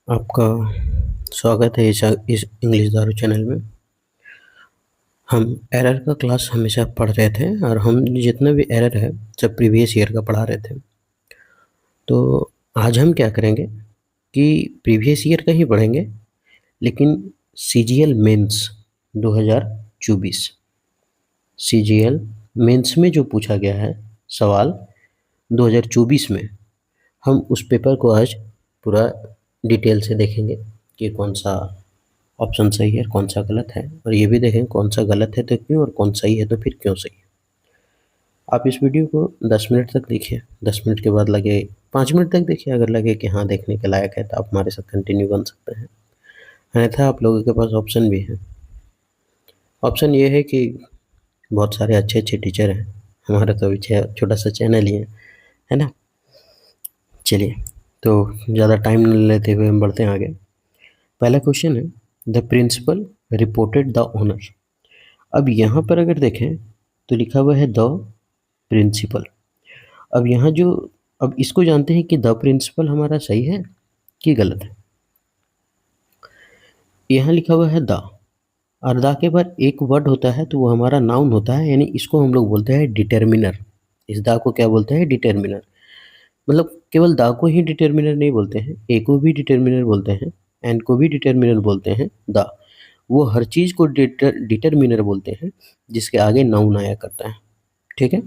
आपका स्वागत है इस इंग्लिश दारू चैनल में। हम एरर का क्लास हमेशा पढ़ रहे थे और हम जितना भी एरर है सब प्रीवियस ईयर का पढ़ा रहे थे। तो आज हम क्या करेंगे कि प्रीवियस ईयर का ही पढ़ेंगे, लेकिन सीजीएल मेंस 2024 सीजीएल मेंस में जो पूछा गया है सवाल 2024 में, हम उस पेपर को आज पूरा डिटेल से देखेंगे कि कौन सा ऑप्शन सही है, कौन सा गलत है, और ये भी देखें कौन सा गलत है तो क्यों और कौन सही है तो फिर क्यों सही है। आप इस वीडियो को 10 मिनट तक देखिए, 10 मिनट के बाद लगे 5 मिनट तक देखिए, अगर लगे कि हाँ देखने के लायक है तो आप हमारे साथ कंटिन्यू बन सकते हैं, अन्यथा आप लोगों के पास ऑप्शन भी है। ऑप्शन ये है कि बहुत सारे अच्छे अच्छे टीचर हैं, हमारा तो अभी छोटा सा चैनल ही है ना। चलिए, तो ज़्यादा टाइम न लेते हुए हम बढ़ते हैं आगे। पहला क्वेश्चन है, the principal reported the owner. अब यहाँ पर अगर देखें तो लिखा हुआ है द प्रिंसिपल। अब यहाँ जो अब इसको जानते हैं कि द प्रिंसिपल हमारा सही है कि गलत है। यहाँ लिखा हुआ है द, और द के बाद एक वर्ड होता है तो वो हमारा नाउन होता है, यानी इसको हम लोग बोलते हैं डिटर्मिनर। इस द को क्या बोलते हैं? डिटर्मिनर। मतलब केवल द को ही डिटर्मिनर नहीं बोलते हैं, ए को भी डिटर्मिनर बोलते हैं, एंड को भी डिटर्मिनर बोलते हैं। द वो हर चीज़ को डिटर्मिनर बोलते हैं जिसके आगे नाउन आया करता है। ठीक है,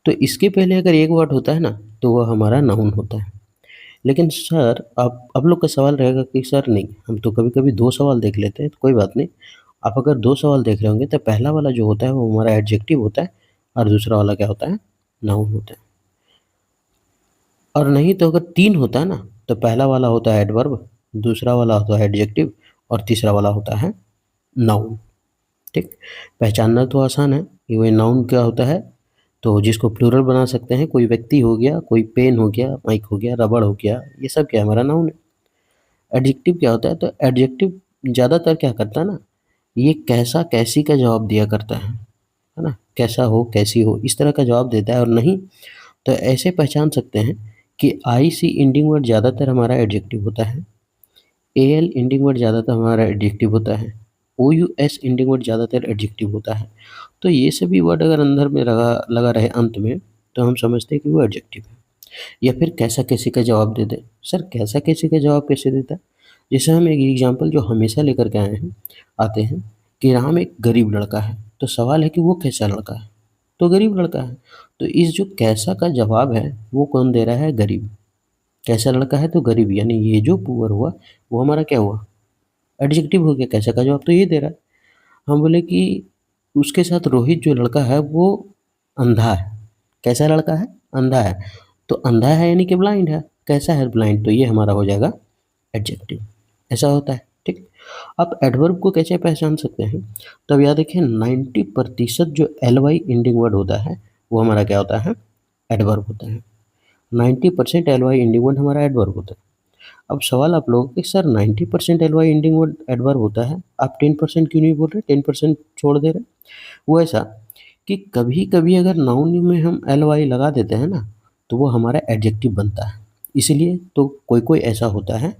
तो इसके पहले अगर एक वर्ड होता है ना तो वह हमारा नाउन होता है। लेकिन सर आप लोग का सवाल रहेगा कि सर नहीं, हम तो कभी कभी दो सवाल देख लेते हैं, तो कोई बात नहीं। आप अगर दो सवाल देख रहे होंगे तो पहला वाला जो होता है वो हमारा एडजेक्टिव होता है, और दूसरा वाला क्या होता है? नाउन होता है। और नहीं तो अगर तीन होता है ना तो पहला वाला होता है एडवर्ब, दूसरा वाला होता है एडजेक्टिव, और तीसरा वाला होता है नाउन। ठीक, पहचानना तो आसान है कि वही नाउन क्या होता है, तो जिसको प्लूरल बना सकते हैं, कोई व्यक्ति हो गया, कोई पेन हो गया, माइक हो गया, रबड़ हो गया, ये सब क्या हमारा नाउन है। एडजेक्टिव क्या होता है? तो एडजेक्टिव ज़्यादातर क्या करता है ना, ये कैसा कैसी का जवाब दिया करता है ना, कैसा हो कैसी हो इस तरह का जवाब देता है। और नहीं तो ऐसे पहचान सकते हैं कि आई सी इंडिंग वर्ड ज़्यादातर हमारा एडजेक्टिव होता है, ए एल इंडिंग वर्ड ज़्यादातर हमारा एडजेक्टिव होता है, ओ यू एस इंडिंग वर्ड ज़्यादातर एडजेक्टिव होता है। तो ये सभी वर्ड अगर अंदर में लगा लगा रहे अंत में तो हम समझते हैं कि वो एडजेक्टिव है। या फिर कैसा कैसी का जवाब दे दे। सर कैसा कैसी का जवाब कैसे देता है? जैसे हम एक एग्जाम्पल जो हमेशा लेकर के आते हैं कि राम एक गरीब लड़का है, तो सवाल है कि वो कैसा लड़का है? तो गरीब लड़का है। तो इस जो कैसा का जवाब है वो कौन दे रहा है? गरीब। कैसा लड़का है तो गरीब, यानी ये जो पुअर हुआ वो हमारा क्या हुआ? एडजेक्टिव हो गया। कैसा का जवाब तो ये दे रहा है। हम बोले कि उसके साथ रोहित जो लड़का है वो अंधा है। कैसा लड़का है? अंधा है। तो अंधा है यानी कि ब्लाइंड है। कैसा है? ब्लाइंड। तो ये हमारा हो जाएगा एडजेक्टिव। ऐसा होता है। ठीक, आप एडवर्ब को कैसे पहचान सकते हैं? तो अब याद रखें 90% जो एल वाई इंडिंग वर्ड होता है वो हमारा क्या होता है? एडवर्ब होता है। 90% एल वाई इंडिंग वर्ड हमारा एडवर्ब होता है। अब सवाल आप लोगों कि sir 90% L Y ending word adverb होता है, आप 10% क्यों नहीं बोल रहे? 10% छोड़ दे रहे? वो ऐसा कि कभी कभी अगर नाउन में हम एल वाई लगा देते हैं ना तो वो हमारा एडजेक्टिव बनता है। इसीलिए तो कोई कोई ऐसा होता है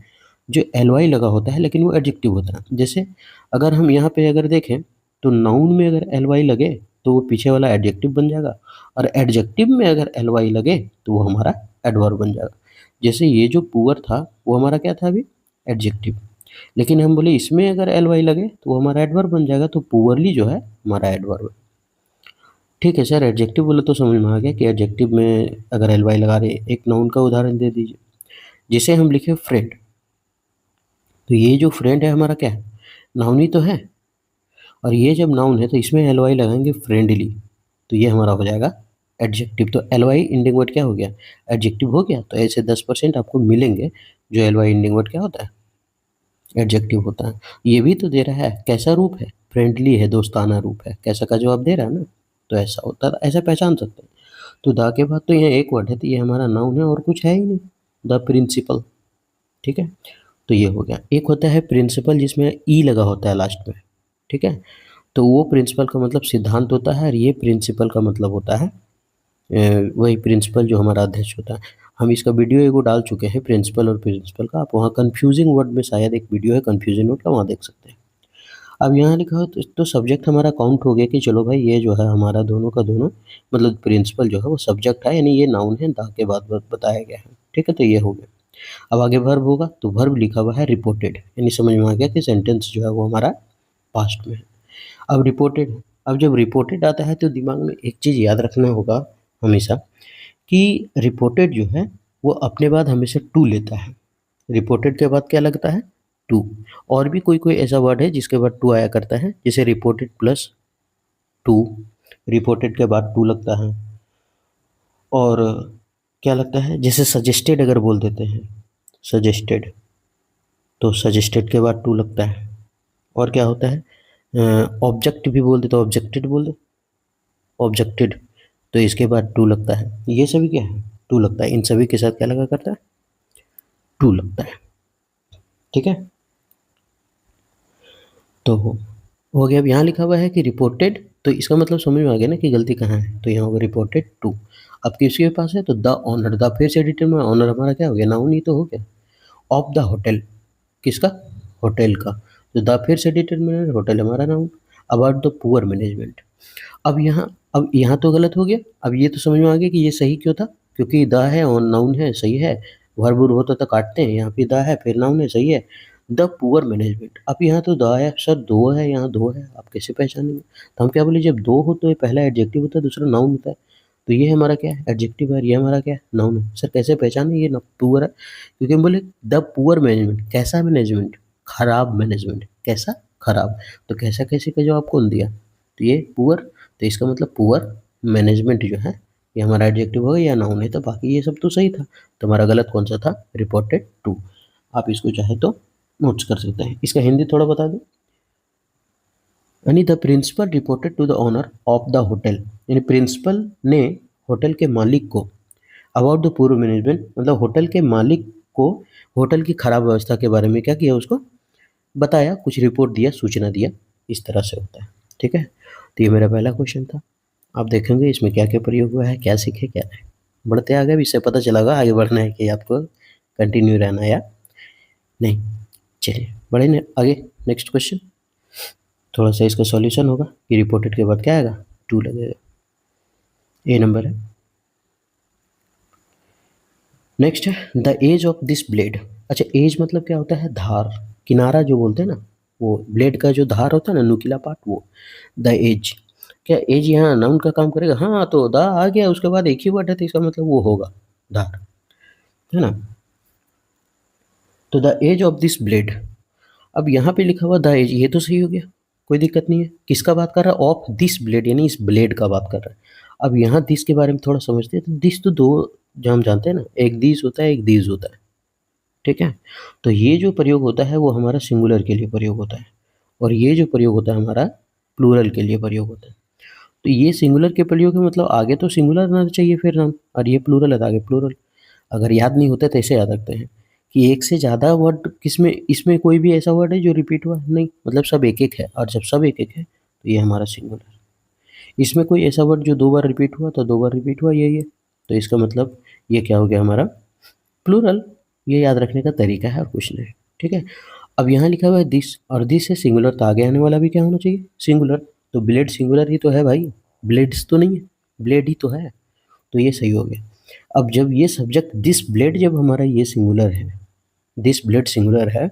जो एल वाई लगा होता है लेकिन वो एडजेक्टिव होता है। जैसे अगर हम यहाँ पे अगर देखें तो नाउन में अगर एल वाई लगे तो वो पीछे वाला एडजेक्टिव बन जाएगा, और एडजेक्टिव में अगर एल वाई लगे तो वो हमारा एडवर्ब बन जाएगा। जैसे ये जो पुअर था वो हमारा क्या था अभी? एडजेक्टिव। लेकिन हम बोले इसमें अगर एल वाई लगे तो वो हमारा एडवर्ब बन जाएगा, तो पुअरली जो है हमारा एडवर्ब है। ठीक है सर, एडजेक्टिव बोले तो समझ में आ गया कि एडजेक्टिव में अगर एल वाई लगा रहे। एक नाउन का उदाहरण दे दीजिए। जिसे हम लिखे फ्रेंड, तो ये जो फ्रेंड है हमारा क्या है? नाउन ही तो है। और ये जब नाउन है तो इसमें एल वाई लगाएंगे फ्रेंडली, तो ये हमारा हो जाएगा एडजेक्टिव। तो एल वाई इंडिंग वर्ड क्या हो गया? एडजेक्टिव हो गया। तो ऐसे 10% आपको मिलेंगे जो एल वाई इंडिंग वर्ड क्या होता है? एडजेक्टिव होता है। ये भी तो दे रहा है कैसा रूप है? फ्रेंडली है, दोस्ताना रूप है। कैसा का जवाब दे रहा है ना, तो ऐसा होता है। ऐसा पहचान सकते हैं। तो द के बाद तो यहाँ एक वर्ड है तो ये हमारा नाउन है और कुछ है ही नहीं, द प्रिंसिपल। ठीक है, तो ये हो गया। एक होता है प्रिंसिपल जिसमें ई लगा होता है लास्ट में। ठीक है, तो वो प्रिंसिपल का मतलब सिद्धांत होता है, और ये प्रिंसिपल का मतलब होता है वही प्रिंसिपल जो हमारा अध्यक्ष होता है। हम इसका वीडियो एगो डाल चुके हैं प्रिंसिपल और प्रिंसिपल का, आप वहाँ कन्फ्यूजिंग वर्ड में शायद एक वीडियो है कन्फ्यूजन वर्ड का, वहाँ देख सकते हैं। अब यहाँ लिखा हो तो सब्जेक्ट हमारा काउंट हो गया कि चलो भाई ये जो है हमारा दोनों का दोनों मतलब प्रिंसिपल जो है वो सब्जेक्ट है, यानी ये नाउन है, दा के बाद बताया गया है, ठीक है, तो ये हो गया। अब आगे वर्ब होगा, तो वर्ब लिखा हुआ है रिपोर्टेड, यानी समझ में आ गया कि सेंटेंस जो है वो हमारा पास्ट में है। अब रिपोर्टेड है, अब जब रिपोर्टेड आता है तो दिमाग में एक चीज़ याद रखना होगा हमेशा कि रिपोर्टेड जो है वो अपने बाद हमेशा टू लेता है। रिपोर्टेड के बाद क्या लगता है? टू। और भी कोई कोई ऐसा वर्ड है जिसके बाद टू आया करता है, जैसे रिपोर्टेड प्लस टू, रिपोर्टेड के बाद टू लगता है। और क्या लगता है, जैसे सजेस्टेड अगर बोल देते हैं सजेस्टेड, तो सजेस्टेड के बाद टू लगता है। और क्या होता है, ऑब्जेक्ट भी बोल दे तो ऑब्जेक्टेड बोल दे, ऑब्जेक्टेड, तो इसके बाद टू लगता है। ये सभी क्या है? टू लगता है। इन सभी के साथ क्या लगा करता है? टू लगता है, ठीक है। तो हो गया। अब यहाँ लिखा हुआ है कि रिपोर्टेड, तो इसका मतलब समझ में आ गया ना कि गलती कहाँ है, तो यहाँ होगा रिपोर्टेड टू। अब किसके पास है? तो द ऑनर, द फिर से एडिटर में ऑनर हमारा क्या हो गया? नाउन ही तो हो गया। ऑफ द होटल, किसका? होटल का। तो द फिर से डिटरमिनर, होटल हमारा noun. About the poor management. अब यहाँ तो गलत हो गया। अब ये तो समझ में आ गया कि ये सही क्यों था, क्योंकि द है और नाउन है, सही है। वर्ब वुर्ब होता तो काटते हैं, यहाँ पे द है फिर नाउन है, सही है। द पुअर मैनेजमेंट, अब यहाँ तो द है सर, दो है, यहाँ दो है, आप कैसे पहचानेंगे? तो हम क्या बोले, जब दो हो तो ये पहला एडजेक्टिव होता है, दूसरा नाउन होता है। तो ये हमारा क्या है? एडजेक्टिव है, ये हमारा क्या है? नाउन है। सर कैसे पहचाने ये पुअर है? क्योंकि हम बोले द पुअर मैनेजमेंट, कैसा मैनेजमेंट? खराब मैनेजमेंट। कैसा? खराब। तो कैसा कैसे का जवाब कौन दिया? तो ये पुअर, तो इसका मतलब पुअर मैनेजमेंट जो है ये हमारा एडजेक्टिव होगा या नाउन है। तो बाकी ये सब तो सही था, तो हमारा गलत कौन सा था? Reported to. आप इसको चाहे तो नोट्स कर सकते हैं। इसका हिंदी थोड़ा बता दें, यानी the principal reported to the owner of the hotel, यानी प्रिंसिपल ने होटल के मालिक को अबाउट द पूर मैनेजमेंट, मतलब होटल के मालिक को होटल की खराब व्यवस्था के बारे में क्या किया, उसको बताया, कुछ रिपोर्ट दिया, सूचना दिया, इस तरह से होता है, ठीक है। तो ये मेरा पहला क्वेश्चन था। आप देखेंगे इसमें क्या क्या प्रयोग हुआ है, क्या सीखे क्या नहीं। बढ़ते आगे, इससे पता चलेगा आगे बढ़ना है कि आपको कंटिन्यू रहना है या नहीं। चलिए बढ़े न आगे, नेक्स्ट क्वेश्चन। थोड़ा सा इसका सॉल्यूशन होगा कि रिपोर्टेड के बाद क्या आएगा? टू लगेगा। ए नंबर है। नेक्स्ट है the edge of this blade. अच्छा, एज मतलब क्या होता है? धार, किनारा जो बोलते हैं ना, वो ब्लेड का जो धार होता है ना, नुकीला पार्ट, वो द एज। क्या एज यहाँ नाउन का काम करेगा? हाँ, तो द आ गया, उसके बाद एक ही वर्ड है, तो इसका मतलब वो होगा धार, है ना। तो the edge of this blade, अब यहाँ पे लिखा हुआ द एज, ये तो सही हो गया, कोई दिक्कत नहीं है। किसका बात कर रहा है? ऑफ दिस ब्लेड, यानी इस ब्लेड का बात कर रहा है। अब यहाँ दिस के बारे में थोड़ा समझते हैं। तो दिस तो दो जो हम जानते हैं ना, एक दिस होता है, एक दीज होता है, ठीक है। तो ये जो प्रयोग होता है वो हमारा सिंगुलर के लिए प्रयोग होता है, और ये जो प्रयोग होता है हमारा प्लूरल के लिए प्रयोग होता है। तो ये सिंगुलर के प्रयोग है, मतलब आगे तो सिंगुलर ना चाहिए फिर नाम, और ये प्लूरल है तो आगे प्लूरल। अगर याद नहीं होता तो ऐसे याद रखते हैं कि एक से ज़्यादा वर्ड किसमें, इसमें कोई भी ऐसा वर्ड है जो रिपीट हुआ? नहीं, मतलब सब एक एक है, और जब सब एक एक है तो ये हमारा सिंगुलर। इसमें कोई ऐसा वर्ड जो दो बार रिपीट हुआ तो दो बार रिपीट हुआ, ये तो इसका मतलब ये क्या हो गया हमारा? प्लूरल। ये याद रखने का तरीका है और कुछ नहीं, ठीक है। अब यहाँ लिखा हुआ है दिस, और दिस है सिंगुलर, तो आगे आने वाला भी क्या होना चाहिए? सिंगुलर। तो ब्लेड सिंगुलर ही तो है भाई, ब्लेड्स तो नहीं है, ब्लेड ही तो है, तो ये सही हो गया। अब जब ये सब्जेक्ट दिस ब्लेड, जब हमारा ये सिंगुलर है, दिस ब्लेड सिंगुलर है,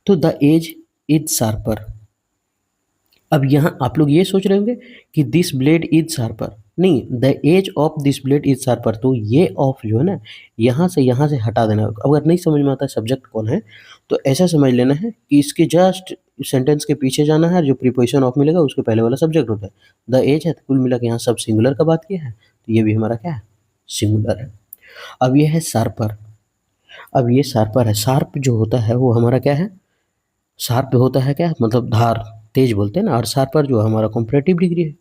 तो द एज इज शार्पर। अब यहाँ आप लोग ये सोच रहे होंगे कि दिस ब्लेड इज शार्पर, नहीं, the edge of this blade is sharper. तो ये ऑफ जो है ना, यहाँ से हटा देना। अगर नहीं समझ में आता सब्जेक्ट कौन है, तो ऐसा समझ लेना है कि इसके जस्ट सेंटेंस के पीछे जाना है, जो प्रीपोजिशन ऑफ मिलेगा उसके पहले वाला सब्जेक्ट होता है। द एज है, तो कुल मिला के यहाँ सब सिंगुलर का बात किया है, तो ये भी हमारा क्या है? सिंगुलर है। अब ये है शार्पर। अब ये शार्पर है, शार्प जो होता है वो हमारा क्या है? शार्प होता है क्या, मतलब धार, तेज बोलते हैं ना। और शार्पर जो हमारा कंपैरेटिव डिग्री है,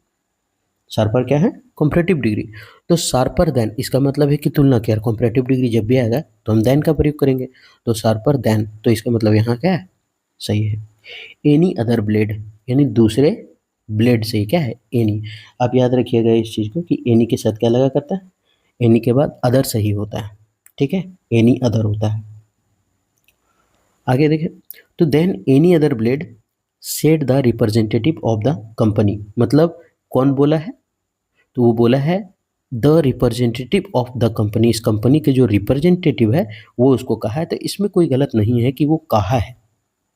शार्पर क्या है? Comparative degree. तो शार्पर देन, इसका मतलब है कि तुलना की। कंपैरेटिव डिग्री जब भी आएगा तो हम देन का प्रयोग करेंगे, तो शार्पर देन, तो इसका मतलब यहाँ क्या है? सही है। एनी अदर ब्लेड, यानी दूसरे ब्लेड से क्या है? एनी। आप याद रखिएगा इस चीज़ को कि एनी के साथ क्या लगा करता है? एनी के बाद अदर सही होता है, ठीक है, एनी अदर होता है। आगे देखें, तो then any other blade said the representative of the company, मतलब कौन बोला है, तो वो बोला है the representative of the company, इस कंपनी के जो रिप्रेजेंटेटिव है वो उसको कहा है। तो इसमें कोई गलत नहीं है कि वो कहा है,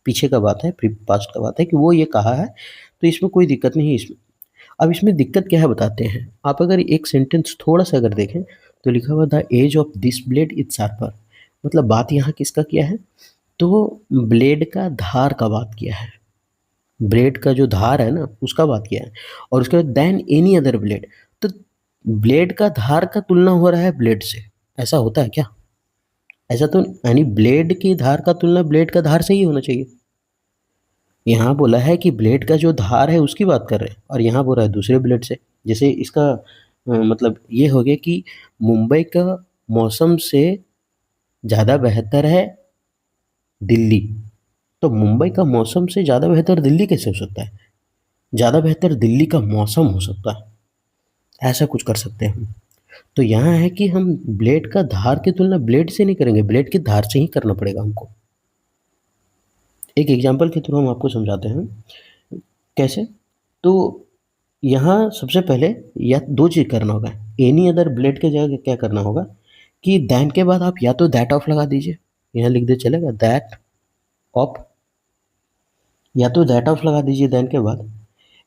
पीछे का बात है, पास्ट का बात है कि वो ये कहा है, तो इसमें कोई दिक्कत नहीं है इसमें। अब इसमें दिक्कत क्या है बताते हैं। आप अगर एक सेंटेंस थोड़ा सा अगर देखें तो लिखा हुआ the edge of this blade is sharper, मतलब बात यहाँ किसका किया है, तो ब्लेड का धार का बात किया है, ब्लेड का जो धार है ना उसका बात किया है। और उसके बाद देन एनी अदर ब्लेड, तो ब्लेड का धार का तुलना हो रहा है ब्लेड से, ऐसा होता है क्या, ऐसा तो यानी ब्लेड की धार का तुलना ब्लेड का धार से ही होना चाहिए। यहाँ बोला है कि ब्लेड का जो धार है उसकी बात कर रहे हैं, और यहाँ बोल रहा है दूसरे ब्लेड से। जैसे इसका मतलब ये हो गया कि मुंबई का मौसम से ज़्यादा बेहतर है दिल्ली, तो मुंबई का मौसम से ज़्यादा बेहतर दिल्ली कैसे हो सकता है, ज़्यादा बेहतर दिल्ली का मौसम हो सकता है, ऐसा कुछ कर सकते हैं हम। तो यहाँ है कि हम ब्लेड का धार की तुलना ब्लेड से नहीं करेंगे, ब्लेड की धार से ही करना पड़ेगा हमको। एक एग्जांपल के थ्रू हम आपको समझाते हैं कैसे। तो यहाँ सबसे पहले या दो चीज़ करना होगा, एनी अदर ब्लेड के जगह क्या करना होगा कि दैन के बाद आप या तो दैट ऑफ लगा दीजिए, यहाँ लिख दे चलेगा दैट ऑफ, या तो दैट ऑफ लगा दीजिए दैन के बाद,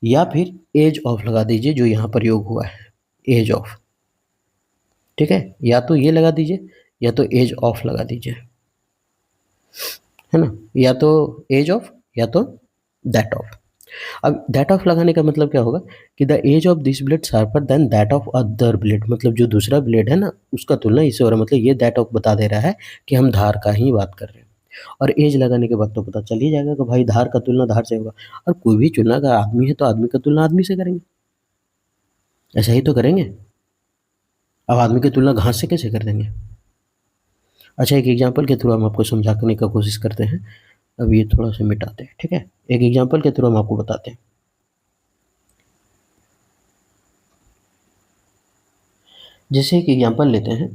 या फिर एज ऑफ लगा दीजिए जो यहाँ प्रयोग हुआ है, एज ऑफ। ठीक है, या तो ये लगा दीजिए या तो एज ऑफ लगा दीजिए, है ना, या तो एज ऑफ या तो दैट ऑफ। अब दैट ऑफ लगाने का मतलब क्या होगा कि the edge of this blade sharper than that of other blade, मतलब जो दूसरा ब्लेड है ना उसका तुलना इससे हो रहा है, मतलब ये दैट ऑफ बता दे रहा है कि हम धार का ही बात कर रहे हैं। और एज लगाने के बाद तो पता चल ही जाएगा कि भाई धार का तुलना धार से होगा, और कोई भी तुलना का आदमी है तो आदमी का तुलना आदमी से करेंगे, ऐसा ही तो करेंगे। अब आदमी की तुलना घास से कैसे कर देंगे। अच्छा, एक एग्जाम्पल के थ्रू हम आपको समझाने का कोशिश करते हैं। अब ये थोड़ा सा मिटाते हैं, ठीक है, एक एग्जाम्पल के थ्रू हम आपको बताते हैं। जैसे एक एग्जाम्पल लेते हैं,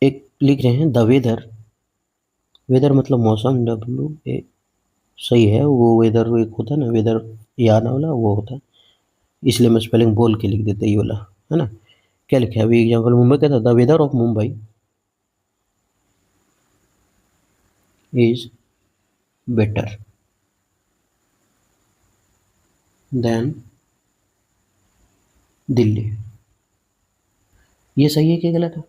एक लिख रहे हैं द वेदर, वेदर मतलब मौसम, डब्ल्यू ए, सही है, वो वेदर एक होता है ना, वेदर याद वाला वो होता है, इसलिए मैं स्पेलिंग बोल के लिख देता ये वाला, है ना। क्या लिखा है अभी एग्जाम्पल, मुंबई का था, the weather of Mumbai is better than Delhi, ये सही है कि गलत है,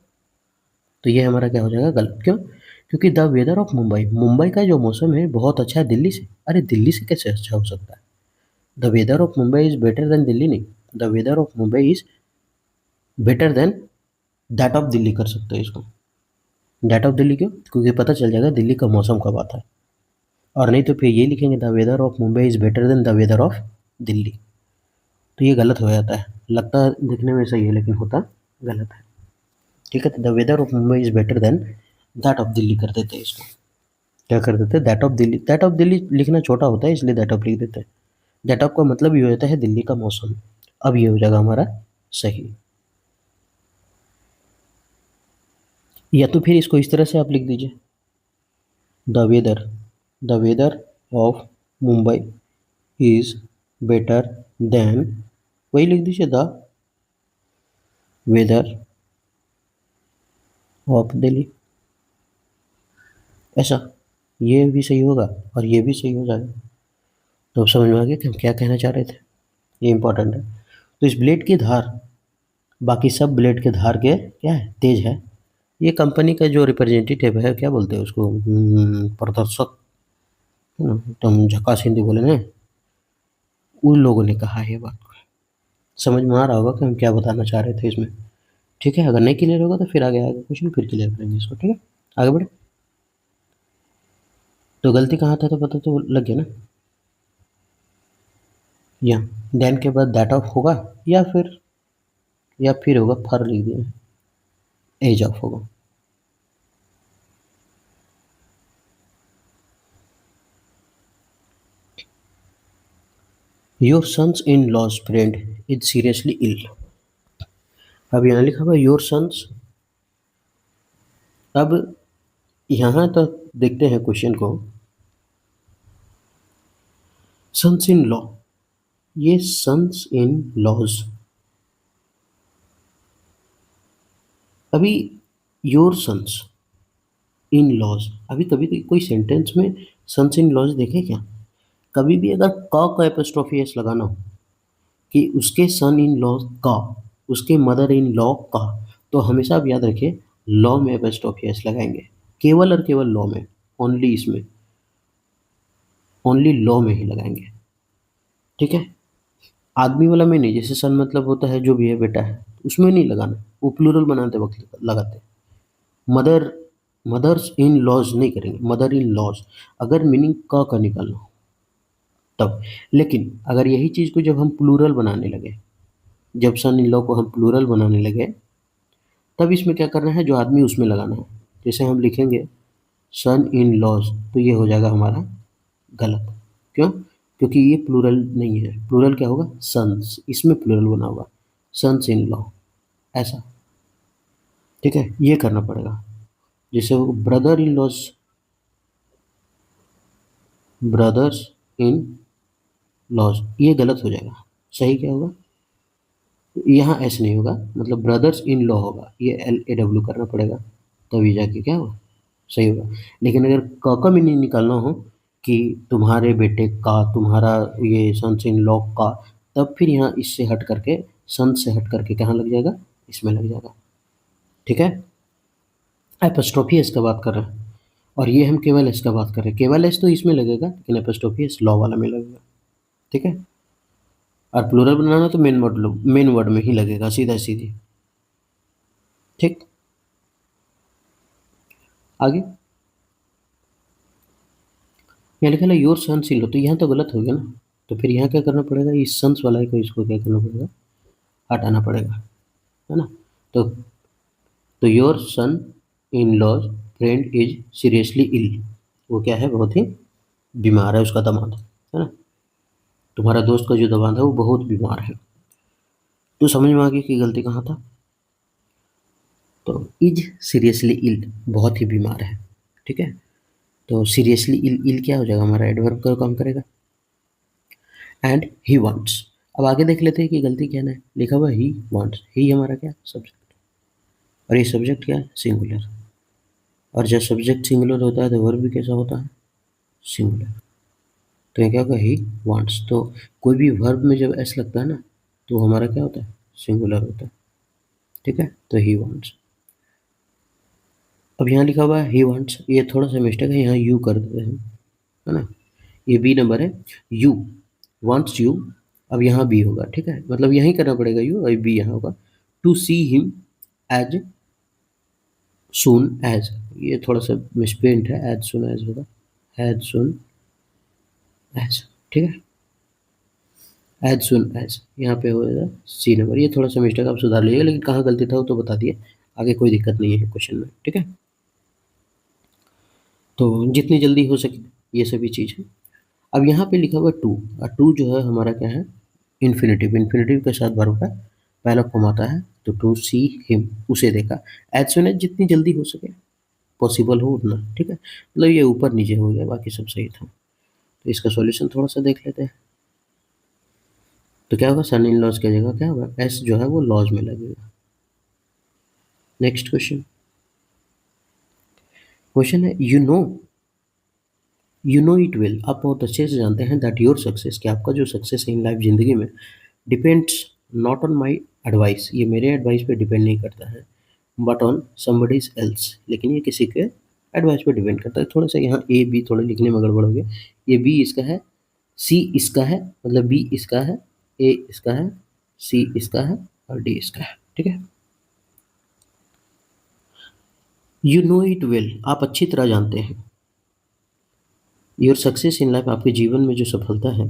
तो ये हमारा क्या हो जाएगा गलत, क्यों, क्योंकि the weather of Mumbai, Mumbai का जो मौसम है बहुत अच्छा है दिल्ली से, अरे दिल्ली से कैसे अच्छा हो सकता है, the weather of Mumbai is better than Delhi नहीं, the weather of Mumbai is better than that of Delhi कर सकते हैं इसको। दैट ऑफ दिल्ली क्यों, क्योंकि पता चल जाएगा दिल्ली का मौसम कब आता है, और नहीं तो फिर ये लिखेंगे the weather of Mumbai is better than the weather of Delhi, तो ये गलत हो जाता है, लगता दिखने में सही है लेकिन होता गलत है। ठीक है, तो the weather of Mumbai is better than that of Delhi कर देते हैं इसको, क्या कर देते हैं that of Delhi, that of Delhi लिखना छोटा होता है इसलिए दैट ऑफ लिख देते हैं, दैट ऑफ का मतलब ये हो जाता है दिल्ली का मौसम। अब ये हो जाएगा हमारा सही, या तो फिर इसको इस तरह से आप लिख दीजिए the weather, the weather of Mumbai is better than, वही लिख दीजिए द वेदर ऑफ दिल्ली, ऐसा, ये भी सही होगा और ये भी सही हो जाएगा। तो अब समझ में आ गया कि हम क्या कहना चाह रहे थे, ये इंपॉर्टेंट है। तो इस ब्लेड की धार बाकी सब ब्लेड के धार के क्या है, तेज है। ये कंपनी का जो रिप्रेजेंटेटिव है, क्या बोलते हैं उसको, प्रदर्शक, है ना, तो हम झकास हिंदी बोले ना, उन लोगों ने कहा है ये बात। समझ में आ रहा होगा कि हम क्या बताना चाह रहे थे इसमें। ठीक है, अगर नहीं क्लियर होगा तो फिर आगे आगे कुछ नहीं, फिर क्लियर करेंगे इसको, ठीक है, आगे बढ़े। तो गलती कहाँ था तो पता तो लग गया ना, यहाँ देन के बाद दैट ऑफ होगा, या फिर होगा फर लिख दिया, एज ऑफ होगा। Your sons in law's friend is seriously ill, अब यहाँ लिखा हुआ योर सन्स अब यहाँ तक देखते हैं क्वेश्चन को। सन्स इन लॉ, ये सन्स इन लॉज, अभी योर सन्स इन लॉज, अभी कभी कोई सेंटेंस में सन्स इन लॉज देखे क्या? कभी भी अगर का एपोस्ट्रोफी एस लगाना हो कि उसके सन इन लॉ का, उसके मदर इन लॉ का, तो हमेशा आप याद रखिए लॉ में एपोस्ट्रोफी एस लगाएंगे, केवल और केवल लॉ में, ओनली इसमें, ओनली लॉ में ही लगाएंगे। ठीक है, आदमी वाला में नहीं, जैसे सन मतलब होता है जो भी है बेटा है, उसमें नहीं लगाना, वो प्लूरल बनाते वक्त लगाते। मदर, मदर्स इन लॉज नहीं करेंगे, मदर इन लॉज अगर मीनिंग का निकालना हो तब। लेकिन अगर यही चीज़ को जब हम प्लूरल बनाने लगे, जब सन इन लॉ को हम प्लूरल बनाने लगे, तब इसमें क्या करना है, जो आदमी उसमें लगाना है। जैसे हम लिखेंगे सन इन लॉज, तो ये हो जाएगा हमारा गलत। क्यों? क्योंकि ये प्लूरल नहीं है, प्लूरल क्या होगा, सन्स, इसमें प्लूरल बना होगा सन्स इन लॉ, ऐसा। ठीक है, ये करना पड़ेगा। जैसे brother in laws, brothers in laws, ये गलत हो जाएगा। सही क्या होगा, यहाँ एस नहीं होगा, मतलब ब्रदर्स इन लॉ होगा, ये LAW करना पड़ेगा, तभी जाके क्या होगा, सही होगा। लेकिन अगर का मीनिंग निकालना हो कि तुम्हारे बेटे का, तुम्हारा ये सन्स इन लॉ का, तब फिर यहाँ इससे हट करके, सन से हट करके कहाँ लग जाएगा, इसमें लग जाएगा। ठीक है, एपोस्ट्रोफी एस का बात कर रहे हैं, और ये हम केवल एस का बात कर रहे हैं। केवल एस तो इसमें लगेगा, लेकिन एपोस्ट्रोफी एस लॉ वाला में लगेगा। ठीक है, और प्लूरल बनाना तो मेन वर्ड में ही लगेगा, सीधा सीधी। ठीक, आगे यहाँ लिखा है योर सन इन लॉ, तो यहाँ तो गलत हो गया ना, तो फिर यहाँ क्या करना पड़ेगा, इस सन्स वाला को, इसको क्या करना पड़ेगा, हटाना पड़ेगा, है ना। तो your son in law's friend is seriously ill, वो क्या है, बहुत ही बीमार है, उसका दामाद, है ना। तुम्हारा दोस्त का जो दामाद है वो बहुत बीमार है। तो समझ में आ गया कि गलती कहाँ था। तो इज सीरियसली इल, बहुत ही बीमार है। ठीक है, तो सीरियसली इल, इल क्या हो जाएगा, हमारा एडवर्ब का काम करेगा। एंड ही वांट्स, अब आगे देख लेते हैं कि गलती क्या है। लिखा हुआ ही वांट्स, ही हमारा क्या, सब्जेक्ट, और ये सब्जेक्ट क्या है, सिंगुलर, और जब सब्जेक्ट सिंगुलर होता है तो वर्ब भी कैसा होता है, सिंगुलर। तो ये क्या होगा, ही वांट्स, तो कोई भी वर्ब में जब एस लगता है ना, तो हमारा क्या होता है, सिंगुलर होता है। ठीक है, तो ही वांट्स। अब यहाँ लिखा हुआ है ही वांट्स, ये थोड़ा सा मिस्टेक है, यहाँ यू कर देते हैं, है ना। ये बी नंबर है, यू वांट्स यू, अब यहाँ बी होगा। ठीक है, मतलब यहीं करना पड़ेगा यू, और बी यहाँ होगा। To see him as soon as, ये थोड़ा सा मिसप्रिंट है, एज सुन एज होगा, एज सुन एज। ठीक है, एज सुन एज यहाँ पे होगा सी नंबर, ये थोड़ा सा मिस्टेक आप सुधार लीजिएगा, लेकिन कहाँ गलती था वो तो बता दिए, आगे कोई दिक्कत नहीं है क्वेश्चन में। ठीक है, तो जितनी जल्दी हो सके ये सभी चीज़ है। अब यहाँ पे लिखा हुआ टू, और टू जो है हमारा क्या है, इन्फिनेटिव, इन्फिनेटिव के साथ वर्ब का पहला फॉर्म आता है। तो टू सी हिम, उसे देखा। एज सुन एज, जितनी जल्दी हो सके, पॉसिबल हो उतना। ठीक है, मतलब ये ऊपर नीचे हो गया, बाकी सब सही था। तो इसका सॉल्यूशन थोड़ा सा देख लेते हैं। तो क्या होगा, सन इन लॉज की जगह क्या होगा, एस जो है वो लॉज में लगेगा। नेक्स्ट क्वेश्चन, क्वेश्चन है यू नो इट वेल, आप बहुत अच्छे से जानते हैं, दैट योर सक्सेस, कि आपका जो सक्सेस है इन लाइफ, जिंदगी में, depends not on my advice, ये मेरे एडवाइस पे डिपेंड नहीं करता है, बट ऑन समबडीज एल्स, लेकिन ये किसी के एडवाइस पे डिपेंड करता है। थोड़ा सा यहाँ ए बी थोड़ा लिखने में गड़बड़ हो गया, ये बी इसका है, सी इसका है, मतलब बी इसका है, ए इसका है, सी इसका है, और डी इसका है। ठीक है, यू नो इट वेल, आप अच्छी तरह जानते हैं। योर सक्सेस इन लाइफ, आपके जीवन में जो सफलता है,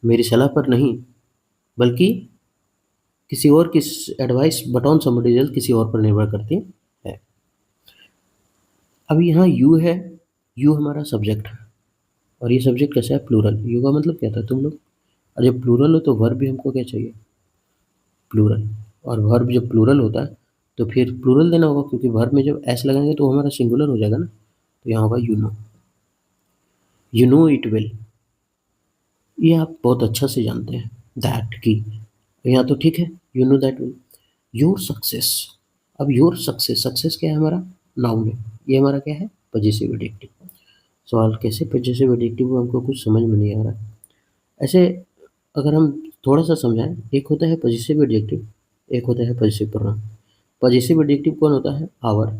मेरी सलाह पर नहीं, बल्कि किसी और की advice, but on somebody else, किसी और पर निर्भर करती है। अब यहाँ यू है, यू हमारा सब्जेक्ट है, और ये सब्जेक्ट कैसा है, प्लूरल। यू का मतलब क्या था, तुम लोग, और जब प्लूरल हो तो वर्ब भी हमको क्या चाहिए, प्लूरल, और वर्ब जब प्लूरल होता है तो फिर प्लूरल देना होगा, क्योंकि वर्ब में जब एस लगाएंगे तो हमारा सिंगुलर हो जाएगा ना। तो यहाँ होगा यू नो इट विल। ये आप बहुत अच्छा से जानते हैं दैट की। यहाँ तो ठीक है, you know that will. Your success. अब योर सक्सेस, सक्सेस क्या है हमारा, नाउन है। ये हमारा क्या है, पजेसिव एडजेक्टिव। सवाल कैसे पजेसिव एडजेक्टिव को हमको कुछ समझ में नहीं आ रहा। ऐसे अगर हम थोड़ा सा समझाएं, एक होता है पजेसिव एडजेक्टिव, एक होता है पजेसिव प्रोनाउन। पजेसिव एडजेक्टिव कौन होता है, आवर,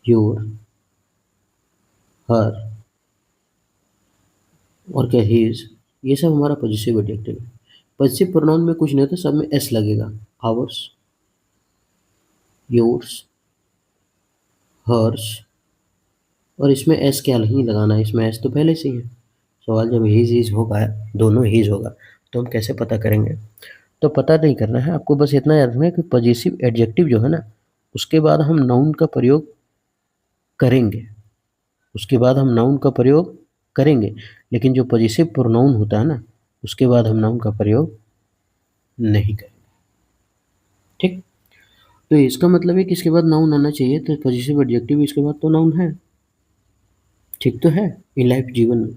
योर, हर और क्या, हिज। ये सब हमारा पजेसिव एडजेक्टिव है। पजेसिव प्रोनाउन में कुछ नहीं होता, सब में एस लगेगा। आवर्स, योर्स, हर्स, और इसमें एस क्या नहीं लगाना है, इसमें एस तो पहले से ही है। सवाल जब हिज हिज होगा, दोनों हिज होगा, तो हम कैसे पता करेंगे। तो पता नहीं करना है आपको, बस इतना याद रखना है कि पजेसिव एडजेक्टिव जो है ना, उसके बाद हम नाउन का प्रयोग करेंगे, उसके बाद हम नाउन का प्रयोग करेंगे। लेकिन जो पजेसिव प्रोनाउन होता है ना, उसके बाद हम नाउन का प्रयोग नहीं करेंगे। ठीक। तो इसका मतलब है कि इसके बाद नाउन आना चाहिए, तो पजेसिव एडजेक्टिव इसके बाद तो नाउन है। ठीक तो है। इन लाइफ, जीवन में।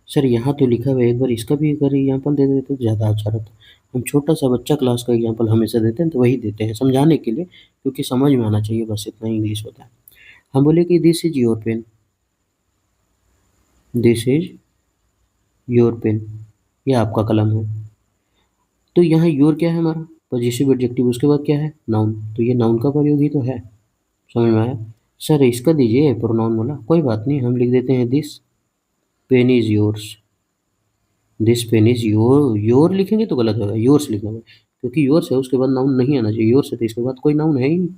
सर यहाँ तो लिखा हुआ है, एक बार इसका भी अगर एग्जाम्पल दे देते तो ज़्यादा अच्छा रहता। हम छोटा सा बच्चा क्लास का एग्जाम्पल हमेशा देते हैं, तो वही देते हैं समझाने के लिए, क्योंकि समझ में आना चाहिए, बस इतना इंग्लिश होता है। हम बोले कि this is your pen, this is your pen, ये आपका कलम है। तो यहाँ योर क्या है हमारा, पजेसिव एडजेक्टिव, उसके बाद क्या है, नाउन। तो ये नाउन का प्रयोग ही तो है। समझ में आया। सर इसका दीजिए प्रोनाउन वाला, कोई बात नहीं, हम लिख देते हैं this pen is yours. This pen is your लिखेंगे तो गलत होगा, योर्स लिखना होगा, क्योंकि योर्स है उसके बाद नाउन नहीं आना चाहिए। योर्स है तो इसके बाद कोई नाउन है ही नहीं।